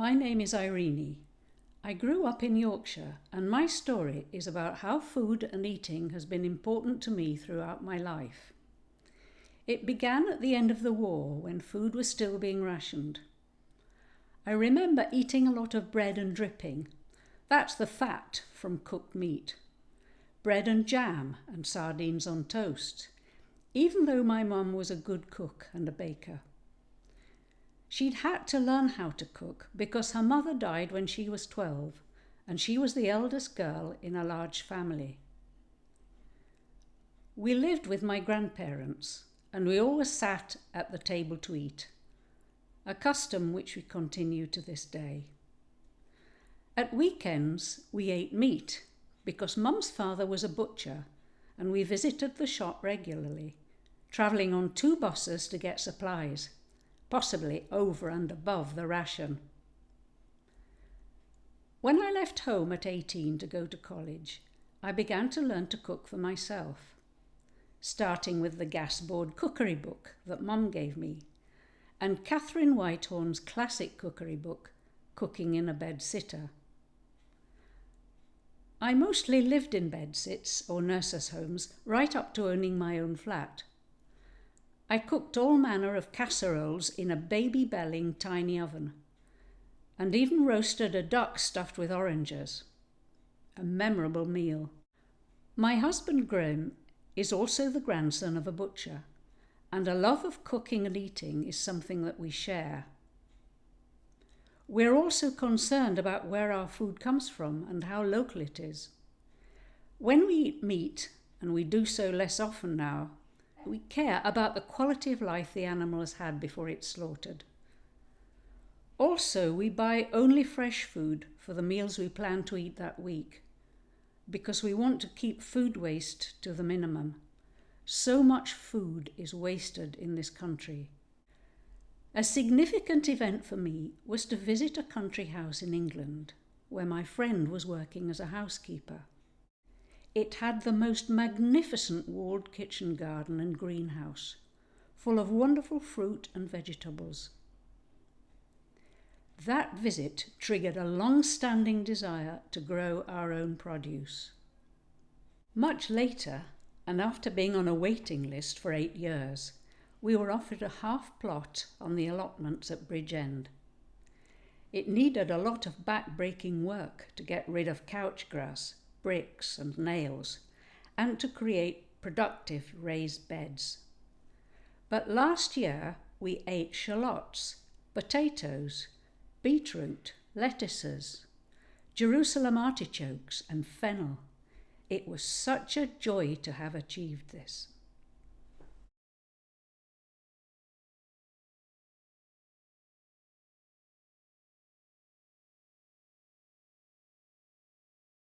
My name is Irene. I grew up in Yorkshire, and my story is about how food and eating has been important to me throughout my life. It began at the end of the war when food was still being rationed. I remember eating a lot of bread and dripping. That's the fat from cooked meat. Bread and jam and sardines on toast, even though my mum was a good cook and a baker. She'd had to learn how to cook because her mother died when she was 12, and she was the eldest girl in a large family. We lived with my grandparents, and we always sat at the table to eat, a custom which we continue to this day. At weekends, we ate meat because Mum's father was a butcher, and we visited the shop regularly, travelling on 2 buses to get supplies, possibly over and above the ration. When I left home at 18 to go to college, I began to learn to cook for myself, starting with the gasboard cookery book that Mum gave me, and Catherine Whitehorn's classic cookery book, Cooking in a Bedsitter. I mostly lived in bedsits or nurses' homes right up to owning my own flat. I cooked all manner of casseroles in a baby-belling tiny oven, and even roasted a duck stuffed with oranges. A memorable meal. My husband Graham is also the grandson of a butcher, and a love of cooking and eating is something that we share. We're also concerned about where our food comes from and how local it is. When we eat meat, and we do so less often now, we care about the quality of life the animal has had before it's slaughtered. Also, we buy only fresh food for the meals we plan to eat that week, because we want to keep food waste to the minimum. So much food is wasted in this country. A significant event for me was to visit a country house in England, where my friend was working as a housekeeper. It had the most magnificent walled kitchen garden and greenhouse, full of wonderful fruit and vegetables. That visit triggered a long-standing desire to grow our own produce. Much later, and after being on a waiting list for 8 years, we were offered a half plot on the allotments at Bridgend. It needed a lot of back-breaking work to get rid of couch grass, bricks and nails, and to create productive raised beds. But last year we ate shallots, potatoes, beetroot, lettuces, Jerusalem artichokes and fennel. It was such a joy to have achieved this.